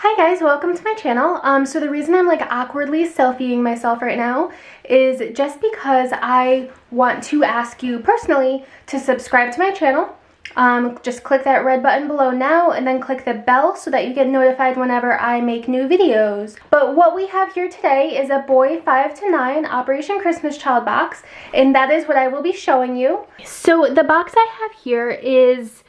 Hi guys, welcome to my channel. So the reason I'm like awkwardly selfieing myself right now is just because I want to ask you personally to subscribe to my channel. Just click that red button below now and then click the bell so that you get notified whenever I make new videos. But what we have here today is a boy 5 to 9 Operation Christmas Child box, and that is what I will be showing you. So the box I have here is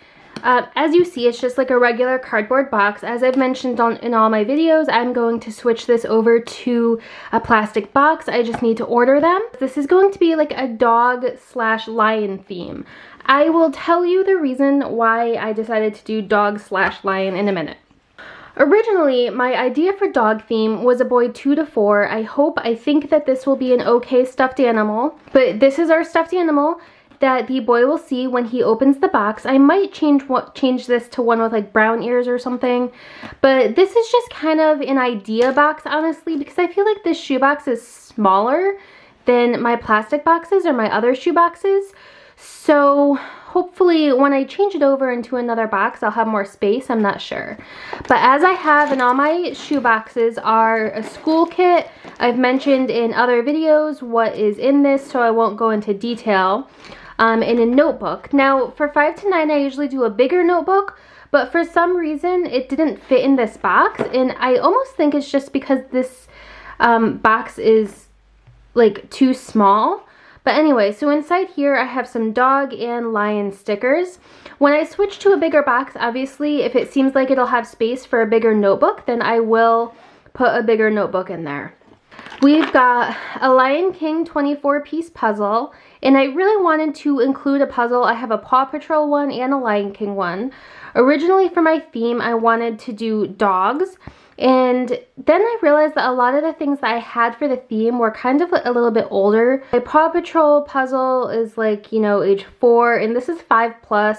as you see, it's just like a regular cardboard box. As I've mentioned in all my videos, I'm going to switch this over to a plastic box. I just need to order them. This is going to be like a dog/lion theme. I will tell you the reason why I decided to do dog/lion in a minute. Originally, my idea for dog theme was a boy 2 to 4. I think that this will be an okay stuffed animal, but this is our stuffed animal that the boy will see when he opens the box. I might change this to one with like brown ears or something, but this is just kind of an idea box, honestly, because I feel like this shoebox is smaller than my plastic boxes or my other shoe boxes. So hopefully when I change it over into another box, I'll have more space. I'm not sure. But as I have in all my shoe boxes are a school kit. I've mentioned in other videos what is in this, so I won't go into detail. In a notebook. Now for 5 to 9 I usually do a bigger notebook, but for some reason it didn't fit in this box, and I almost think it's just because this box is like too small. But anyway, so inside here I have some dog and lion stickers. When I switch to a bigger box, obviously if it seems like it'll have space for a bigger notebook, then I will put a bigger notebook in there. We've got a Lion King 24-piece puzzle, and I really wanted to include a puzzle. I have a Paw Patrol one and a Lion King one. Originally for my theme, I wanted to do dogs, and then I realized that a lot of the things that I had for the theme were kind of a little bit older. My Paw Patrol puzzle is like, you know, age 4, and this is 5+.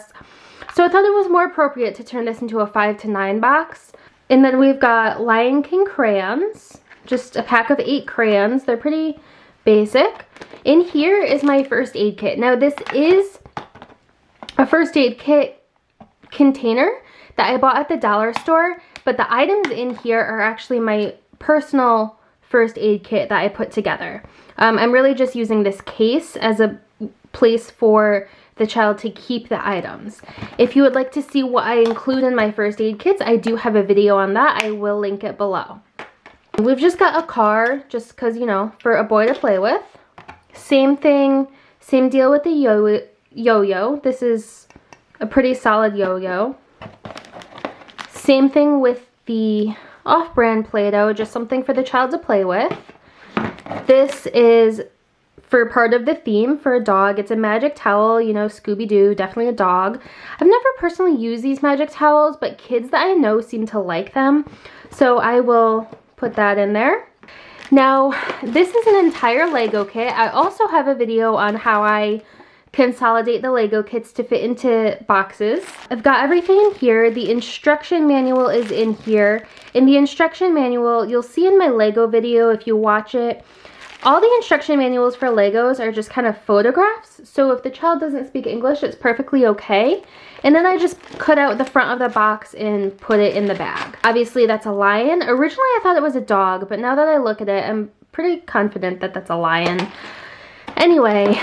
So I thought it was more appropriate to turn this into a 5 to 9 box. And then we've got Lion King crayons. Just a pack of 8 crayons. They're pretty basic. In here is my first aid kit. Now this is a first aid kit container that I bought at the dollar store, but the items in here are actually my personal first aid kit that I put together. I'm really just using this case as a place for the child to keep the items. If you would like to see what I include in my first aid kits, I do have a video on that. I will link it below. We've just got a car, just because, you know, for a boy to play with. Same thing, same deal with the yo-yo. This is a pretty solid yo-yo. Same thing with the off-brand Play-Doh, just something for the child to play with. This is for part of the theme for a dog. It's a magic towel, you know, Scooby-Doo, definitely a dog. I've never personally used these magic towels, but kids that I know seem to like them, so I will put that in there. Now, this is an entire Lego kit. I also have a video on how I consolidate the Lego kits to fit into boxes. I've got everything in here. The instruction manual is in here. In the instruction manual, you'll see in my Lego video if you watch it, all the instruction manuals for Legos are just kind of photographs. So if the child doesn't speak English, it's perfectly okay. And then I just cut out the front of the box and put it in the bag. Obviously that's a lion. Originally I thought it was a dog, but now that I look at it, I'm pretty confident that that's a lion. Anyway,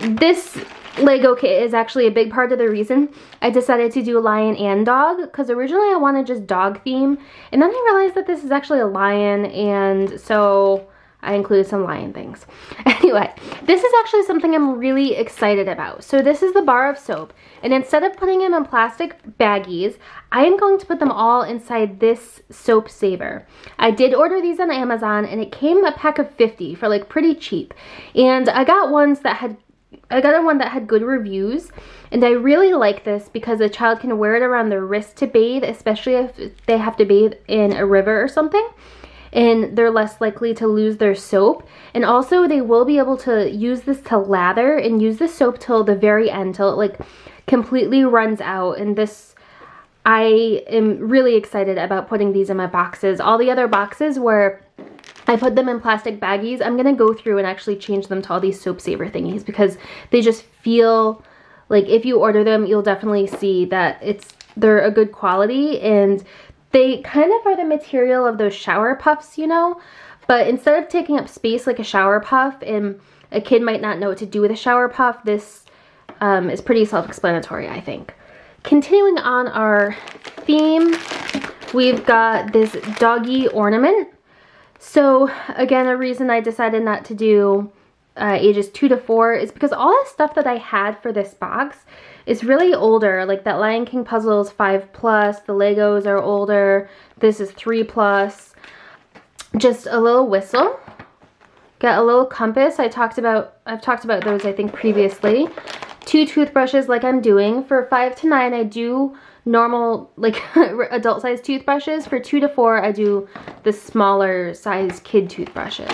this Lego kit is actually a big part of the reason I decided to do lion and dog, because originally I wanted just dog theme, and then I realized that this is actually a lion, and so I included some lion things. Anyway, this is actually something I'm really excited about. So this is the bar of soap, and instead of putting them in plastic baggies, I am going to put them all inside this soap saver. I did order these on Amazon, and it came a pack of 50 for like pretty cheap. And I got one that had good reviews, and I really like this because a child can wear it around their wrist to bathe, especially if they have to bathe in a river or something, and they're less likely to lose their soap. And also they will be able to use this to lather and use the soap till the very end, till it like completely runs out. And this, I am really excited about putting these in my boxes. All the other boxes where I put them in plastic baggies, I'm gonna go through and actually change them to all these soap saver thingies, because they just feel like if you order them, you'll definitely see that they're a good quality, and They kind of are the material of those shower puffs, you know, but instead of taking up space like a shower puff, and a kid might not know what to do with a shower puff, this is pretty self-explanatory, I think. Continuing on our theme, we've got this doggy ornament. So again, a reason I decided not to do ages 2 to 4 is because all the stuff that I had for this box is really older. Like that Lion King puzzle is 5+, the Legos are older, this is 3+. Just a little whistle, got a little compass. I've talked about those I think previously. 2 toothbrushes like I'm doing. For 5 to 9 I do normal like adult size toothbrushes. For 2 to 4 I do the smaller size kid toothbrushes.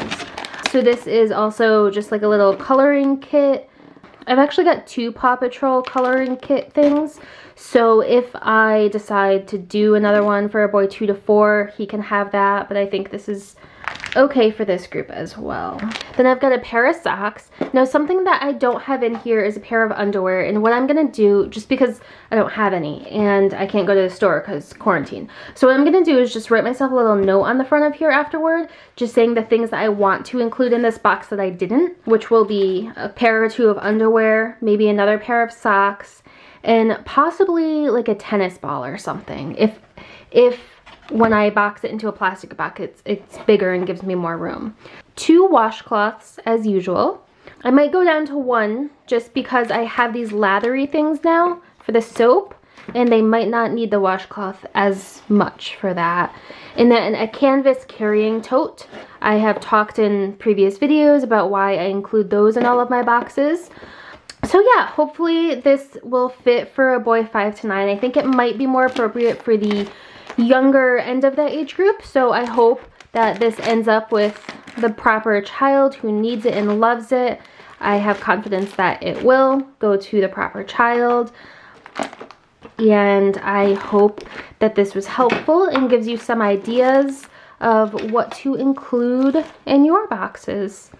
So this is also just like a little coloring kit. I've actually got 2 Paw Patrol coloring kit things. So if I decide to do another one for a boy 2 to 4, he can have that, but I think this is okay for this group as well. Then I've got a pair of socks. Now something that I don't have in here is a pair of underwear, and what I'm gonna do, just because I don't have any and I can't go to the store because quarantine, so what I'm gonna do is just write myself a little note on the front of here afterward, just saying the things that I want to include in this box that I didn't, which will be a pair or 2 of underwear, maybe another pair of socks, and possibly like a tennis ball or something. If when I box it into a plastic box, it's bigger and gives me more room. 2 washcloths as usual. I might go down to 1 just because I have these lathery things now for the soap, and they might not need the washcloth as much for that. And then a canvas carrying tote. I have talked in previous videos about why I include those in all of my boxes. So yeah, hopefully this will fit for a boy 5 to 9. I think it might be more appropriate for the younger end of that age group, so I hope that this ends up with the proper child who needs it and loves it. I have confidence that it will go to the proper child, and I hope that this was helpful and gives you some ideas of what to include in your boxes.